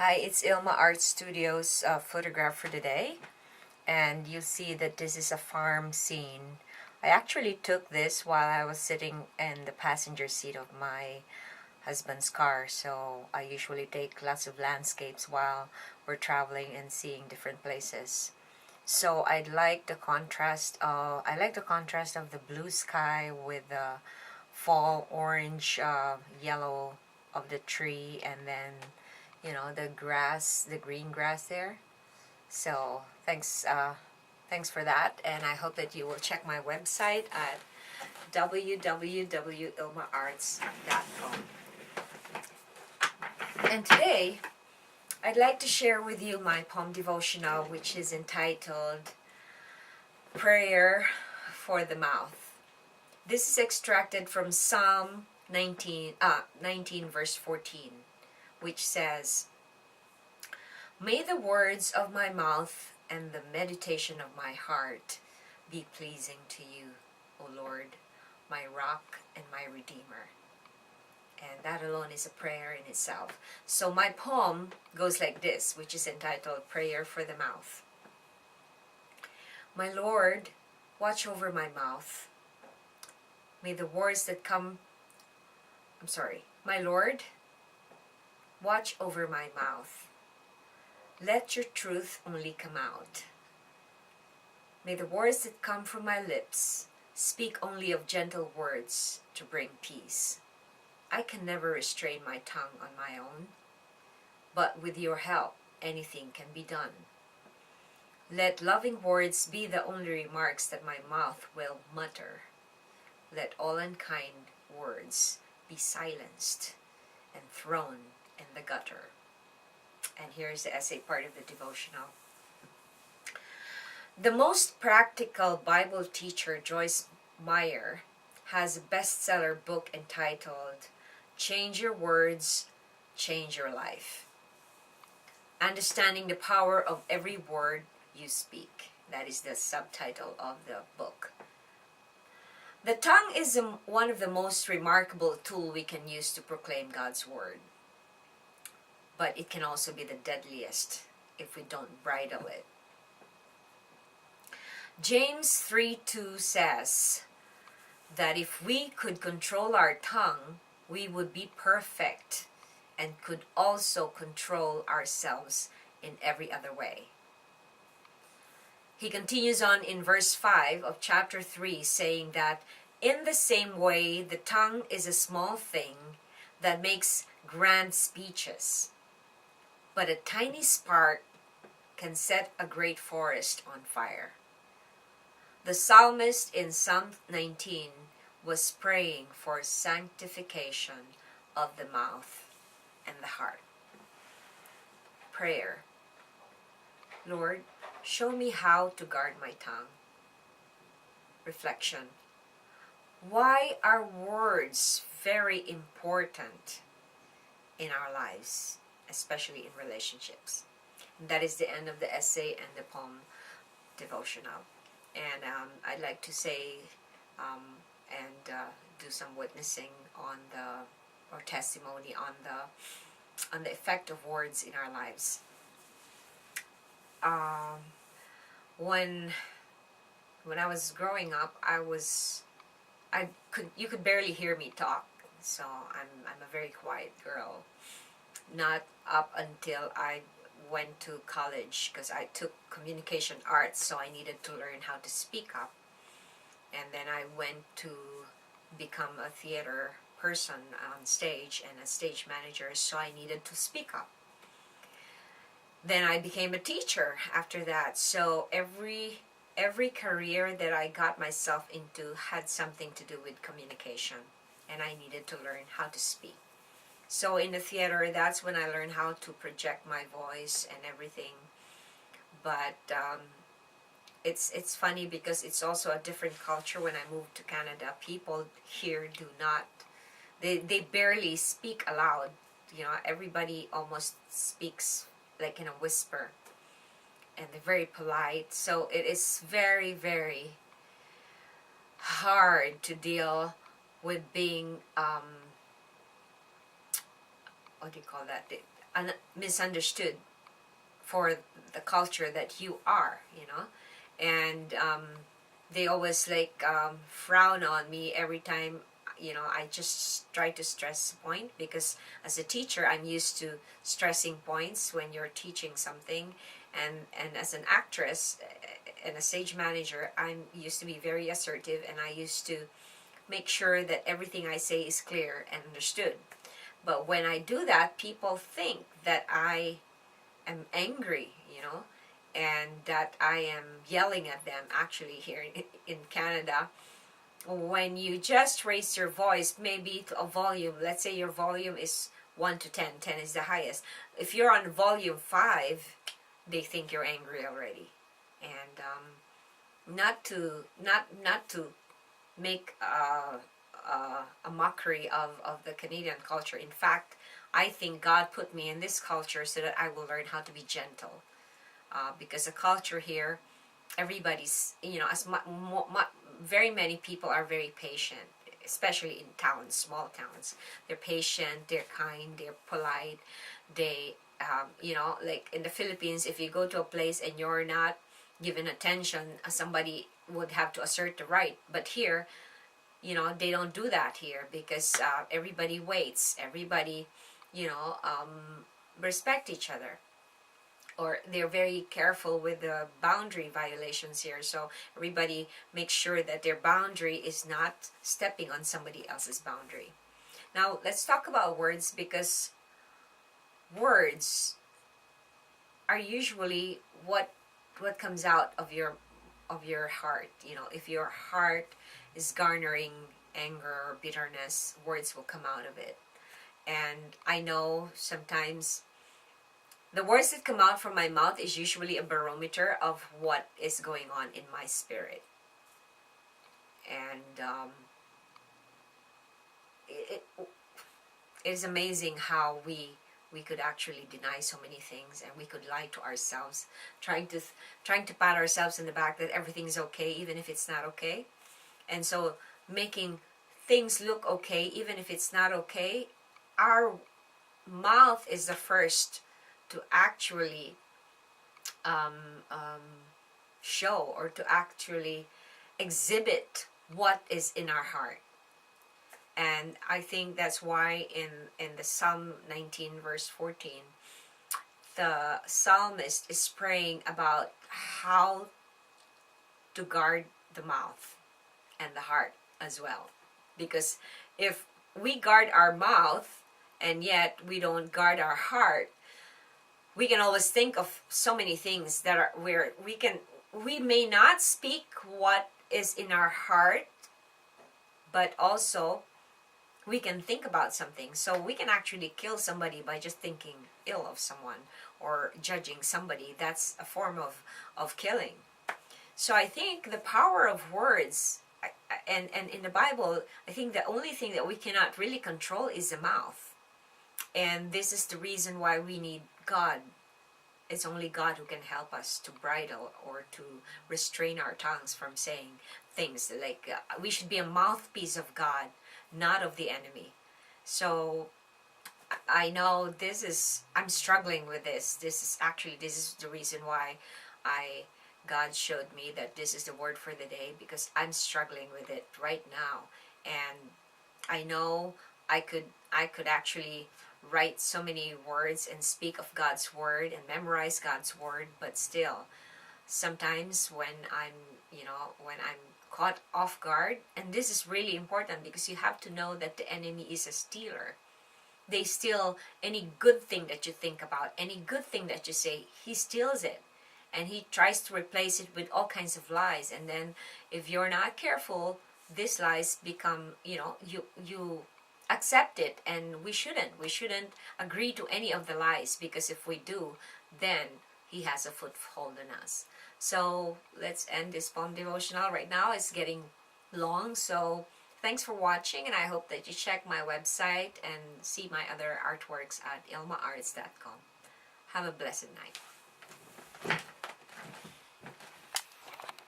Hi, it's Ilma Art Studios photograph for today, and you see that this is a farm scene. I actually took this while I was sitting in the passenger seat of my husband's car, so I usually take lots of landscapes while we're traveling and seeing different places. So I like the contrast of the blue sky with the fall orange, yellow of the tree, and then the grass, the green grass there. So thanks for that, and I hope that you will check my website at www.ilmaarts.com. And today I'd like to share with you my poem devotional, which is entitled Prayer for the Mouth. This is extracted from Psalm 19 verse 14, which says, "May the words of my mouth and the meditation of my heart be pleasing to you, O Lord, my rock and my redeemer." And that alone is a prayer in itself. So my poem goes like this, which is entitled Prayer for the Mouth. My Lord, watch over my mouth. May the words that come, my Lord, watch over my mouth. Let your truth only come out. May the words that come from my lips speak only of gentle words to bring peace. I can never restrain my tongue on my own, but with your help, anything can be done. Let loving words be the only remarks that my mouth will mutter. Let all unkind words be silenced and thrown in the gutter. And here's the essay part of the devotional. The most practical Bible teacher, Joyce Meyer, has a bestseller book entitled Change Your Words, Change Your Life. Understanding the Power of Every Word You Speak. That is the subtitle of the book. The tongue is one of the most remarkable tools we can use to proclaim God's word. But it can also be the deadliest if we don't bridle it. James 3:2 says that if we could control our tongue, we would be perfect and could also control ourselves in every other way. He continues on in verse 5 of chapter 3, saying that in the same way, the tongue is a small thing that makes grand speeches, but a tiny spark can set a great forest on fire. The psalmist in Psalm 19 was praying for sanctification of the mouth and the heart. Prayer. Lord, show me how to guard my tongue. Reflection. Why are words very important in our lives, especially in relationships? And that is the end of the essay and the poem devotional. And I'd like to say and do some witnessing on or testimony on the effect of words in our lives. When I was growing up, you could barely hear me talk. So I'm a very quiet girl. Not up until I went to college, because I took communication arts, so I needed to learn how to speak up. And then I went to become a theater person on stage and a stage manager, so I needed to speak up. Then I became a teacher after that. So every career that I got myself into had something to do with communication, and I needed to learn how to speak. So in the theater, that's when I learned how to project my voice and everything. But it's funny because it's also a different culture. When I moved to Canada, people here do not, they barely speak aloud. Everybody almost speaks like in a whisper, and they're very polite. So it is very, very hard to deal with being what do you call that, misunderstood for the culture that you are, you know. And they always like frown on me every time, you know, I just try to stress a point, because as a teacher I'm used to stressing points when you're teaching something, and as an actress and a stage manager, I'm used to be very assertive, and I used to make sure that everything I say is clear and understood. But when I do that, people think that I am angry, you know, and that I am yelling at them. Actually, here in Canada, when you just raise your voice, maybe to a volume, let's say your volume is 1 to 10, 10 is the highest. If you're on volume 5, they think you're angry already. And not to make a mockery of the Canadian culture. In fact, I think God put me in this culture so that I will learn how to be gentle. Because the culture here, everybody's, you know, very many people are very patient, especially in towns, small towns. They're patient, they're kind, they're polite. They, you know, like in the Philippines, if you go to a place and you're not given attention, somebody would have to assert the right. But here, you know, they don't do that here, because everybody waits, everybody, you know, respect each other, or they're very careful with the boundary violations here. So everybody makes sure that their boundary is not stepping on somebody else's boundary. Now let's talk about words, because words are usually what comes out of your heart. You know, if your heart is garnering anger or bitterness, words will come out of it. And I know sometimes the words that come out from my mouth is usually a barometer of what is going on in my spirit. And it is amazing how we could actually deny so many things, and we could lie to ourselves, trying to pat ourselves in the back that everything's okay even if it's not okay. And so making things look okay even if it's not okay. Our mouth is the first to actually show, or to actually exhibit what is in our heart. And I think that's why in the Psalm 19 verse 14, the psalmist is praying about how to guard the mouth and the heart as well. Because if we guard our mouth and yet we don't guard our heart, we can always think of so many things that are where we may not speak what is in our heart, but also we can think about something. So we can actually kill somebody by just thinking ill of someone or judging somebody. That's a form of killing. So I think the power of words, and in the Bible, I think the only thing that we cannot really control is the mouth. And this is the reason why we need God. It's only God who can help us to bridle or to restrain our tongues from saying things. Like we should be a mouthpiece of God, not of the enemy. So I know I'm struggling with this. This is the reason why God showed me that this is the word for the day, because I'm struggling with it right now. And I know I could actually write so many words and speak of God's word and memorize God's word, but still sometimes when I'm caught off guard, and this is really important because you have to know that the enemy is a stealer. They steal any good thing that you think about, any good thing that you say, he steals it. And he tries to replace it with all kinds of lies. And then if you're not careful, these lies become, you accept it. And we shouldn't agree to any of the lies, because if we do, then he has a foothold in us. So let's end this poem devotional right now. It's getting long, so thanks for watching, and I hope that you check my website and see my other artworks at ilmaarts.com. Have a blessed night.